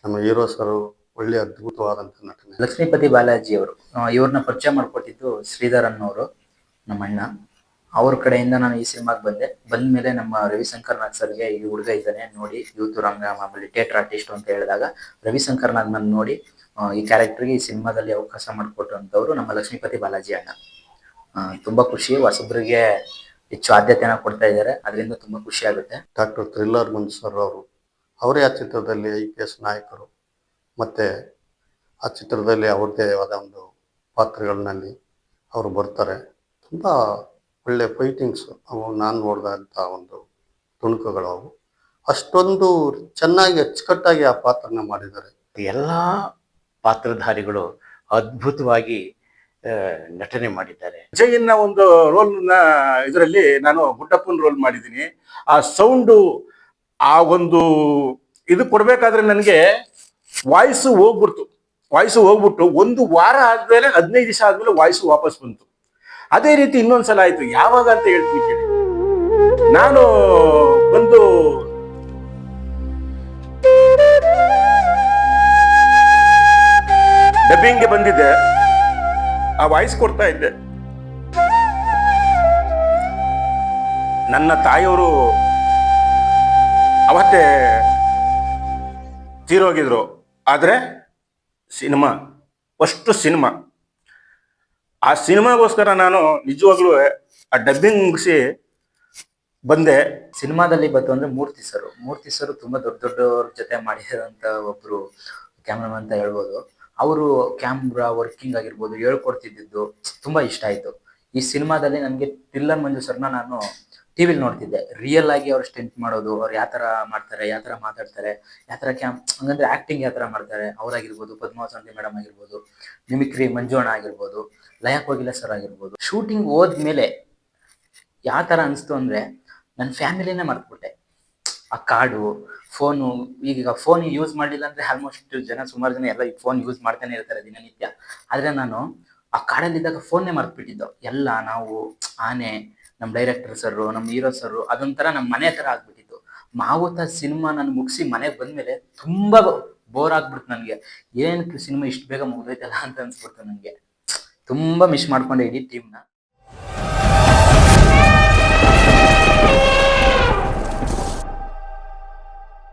ನಮ್ಮ hero sir ಒಳ್ಳೆ ಅದ್ಭುತವಾದಂಥ ನಟನೆ. ಲಕ್ಷ್ಮೀಪತಿ ಬಾಲಾಜಿ ಅವರು ಇವ್ರನ್ನ ಪರಿಚಯ ಮಾಡ್ಕೊಟ್ಟಿದ್ದು ಶ್ರೀಧರ್ ಅನ್ನೋರು, ನಮ್ಮ ಅಣ್ಣ. ಅವ್ರ ಕಡೆಯಿಂದ ನಾನು ಈ ಸಿನಿಮಾಗೆ ಬಂದ್ಮೇಲೆ ನಮ್ಮ ರವಿಶಂಕರ್ ನಾಗ್ ಸರ್ಗೆ ಈ ಹುಡುಗ ಇದ್ದಾನೆ ನೋಡಿ, ಯೂತ್ ರಂಗ ಮಾಮೂಲಿ ಥಿಯೇಟರ್ ಆರ್ಟಿಸ್ಟ್ ಅಂತ ಹೇಳಿದಾಗ ರವಿಶಂಕರ್ ನಾಗ್ ನನ್ನ ನೋಡಿ ಈ ಕ್ಯಾರೆಕ್ಟರ್ಗೆ ಈ ಸಿನಿಮಾದಲ್ಲಿ ಅವಕಾಶ ಮಾಡಿಕೊಟ್ಟಂತವ್ರು ನಮ್ಮ ಲಕ್ಷ್ಮೀಪತಿ ಬಾಲಾಜಿ ಅಣ್ಣ. ತುಂಬಾ ಖುಷಿ, ಹೊಸಬ್ರಿಗೆ ಹೆಚ್ಚು ಆದ್ಯತೆನ ಕೊಡ್ತಾ ಇದ್ದಾರೆ, ಅದರಿಂದ ತುಂಬಾ ಖುಷಿ ಆಗುತ್ತೆ. ಡಾಕ್ಟರ್ ಥ್ರಿಲ್ಲರ್ ಮಂಜು ಸರ್ ಅವರೇ ಆ ಚಿತ್ರದಲ್ಲಿ IPS ನಾಯಕರು. ಮತ್ತು ಆ ಚಿತ್ರದಲ್ಲಿ ಅವ್ರದ್ದೇ ಆದ ಒಂದು ಪಾತ್ರಗಳಲ್ಲಿ ಅವರು ಬರ್ತಾರೆ. ತುಂಬ ಒಳ್ಳೆ ಫೈಟಿಂಗ್ಸು ಅವು ನಾನು ನೋಡಿದಂಥ ಒಂದು ತುಣುಕುಗಳು ಅವು. ಅಷ್ಟೊಂದು ಚೆನ್ನಾಗಿ ಅಚ್ಚುಕಟ್ಟಾಗಿ ಆ ಪಾತ್ರನ ಮಾಡಿದ್ದಾರೆ. ಎಲ್ಲ ಪಾತ್ರಧಾರಿಗಳು ಅದ್ಭುತವಾಗಿ ನಟನೆ ಮಾಡಿದ್ದಾರೆ. ಜೈನ ಒಂದು ರೋಲ್ನ ಇದರಲ್ಲಿ ನಾನು ಗುಡ್ಡಪ್ಪನ ರೋಲ್ ಮಾಡಿದ್ದೀನಿ. ಆ ಸೌಂಡು, ಆ ಒಂದು ಇದು ಕೊಡಬೇಕಾದ್ರೆ ನನಗೆ ವಾಯ್ಸು ಹೋಗ್ಬಿಟ್ಟು 1 ವಾರ ಆದ್ಮೇಲೆ 15 ದಿವಸ ಆದ್ಮೇಲೆ ವಾಯ್ಸು ವಾಪಸ್ ಬಂತು. ಅದೇ ರೀತಿ ಇನ್ನೊಂದ್ಸಲ ಆಯ್ತು. ಯಾವಾಗ ಅಂತ ಹೇಳ್ತೀನಿ ಕೇಳಿ. ನಾನು ಒಂದು ಡಬ್ಬಿಂಗ್ಗೆ ಬಂದಿದ್ದೆ, ಆ ವಾಯ್ಸ್ ಕೊಡ್ತಾ ಇದ್ದೆ. ನನ್ನ ತಾಯಿಯವರು ಅವತ್ತೇ ತೀರೋಗಿದ್ರು. ಆದರೆ ಸಿನಿಮಾ, ಫಸ್ಟ್ ಸಿನಿಮಾ, ಆ ಸಿನಿಮಾಗೋಸ್ಕರ ನಾನು ನಿಜವಾಗ್ಲೂ ಆ ಡಬ್ಬಿಂಗ್ ಮುಗಿಸಿ ಬಂದೆ. ಸಿನಿಮಾದಲ್ಲಿ ಬಂತು ಅಂದ್ರೆ ಮೂರ್ತಿ ಸರ್ ತುಂಬಾ ದೊಡ್ಡವ್ರ ಜೊತೆ ಮಾಡಿರೋಂಥ ಒಬ್ರು ಕ್ಯಾಮ್ರಾಮನ್ ಅಂತ ಹೇಳ್ಬೋದು. ಅವರು ಕ್ಯಾಮ್ರಾ ವರ್ಕಿಂಗ್ ಆಗಿರ್ಬೋದು, ಹೇಳ್ಕೊಡ್ತಿದ್ದು ತುಂಬಾ ಇಷ್ಟ ಆಯ್ತು. ಈ ಸಿನಿಮಾದಲ್ಲಿ ನನಗೆ ಥ್ರಿಲ್ಲರ್ ಮಂಜು ಸರ್ನ ನಾನು ಟಿವಿಲಿ ನೋಡ್ತಿದ್ದೆ. ರಿಯಲ್ ಆಗಿ ಅವ್ರು ಸ್ಟೆಂಟ್ ಮಾಡೋದು, ಅವ್ರು ಯಾವ ತರ ಮಾಡ್ತಾರೆ, ಯಾವ ತರ ಮಾತಾಡ್ತಾರೆ, ಯಾವ ತರ ಹಂಗಂದ್ರೆ ಆಕ್ಟಿಂಗ್ ಯಾವ ತರ ಮಾಡ್ತಾರೆ ಅವರಾಗಿರ್ಬೋದು, ಪದ್ಮಾವತಿ ಮೇಡಮ್ ಆಗಿರ್ಬೋದು, ಮಿಮಿಕ್ರಿ ಮಂಜು ಅಣ್ಣ ಆಗಿರ್ಬೋದು, ಲಯ ಕೋಗಿಲ ಸರ್ ಆಗಿರ್ಬೋದು. ಶೂಟಿಂಗ್ ಹೋದ್ಮೇಲೆ ಯಾವ ತರ ಅನಿಸ್ತು ಅಂದ್ರೆ ನನ್ನ ಫ್ಯಾಮಿಲಿನೇ ಮರ್ತ್ಬಿಟ್ಟೆ. ಆ ಕಾರ್ಡು, ಫೋನು, ಈಗ ಫೋನ್ ಯೂಸ್ ಮಾಡಲಿಲ್ಲ ಅಂದ್ರೆ ಆಲ್ಮೋಸ್ಟ್ ಸುಮಾರು ಜನ ಎಲ್ಲ ಫೋನ್ ಯೂಸ್ ಮಾಡ್ತಾನೆ ಇರ್ತಾರೆ ದಿನನಿತ್ಯ. ಆದ್ರೆ ನಾನು ಆ ಕಾಡಲ್ಲಿದ್ದಾಗ ಫೋನ್ನೇ ಮರ್ತ್ಬಿಟ್ಟಿದ್ದು. ಎಲ್ಲ ನಾವು ಆನೆ, ನಮ್ಮ ಡೈರೆಕ್ಟರ್ ಸರ್, ನಮ್ಮ ಹೀರೋ ಸರ್, ಅದೊಂಥರ ನಮ್ಮ ಮನೆ ತರ ಆಗ್ಬಿಟ್ಟಿತ್ತು. ಮಾವುತ ಸಿನಿಮಾ ನಾನು ಮುಗಿಸಿ ಮನೆಗೆ ಬಂದ್ಮೇಲೆ ತುಂಬಾ ಬೋರ್ ಆಗ್ಬಿಡ್ತು ನನಗೆ. ಏನಕ್ಕೆ ಸಿನಿಮಾ ಇಷ್ಟು ಬೇಗ ಮುಗ್ದೈತಲ್ಲ ಅಂತ ಅನ್ಸ್ಬಿಡ್ತು ನನಗೆ. ತುಂಬಾ ಮಿಸ್ ಮಾಡ್ಕೊಂಡೆ ಇಡೀ ಟೀಮ್ನ.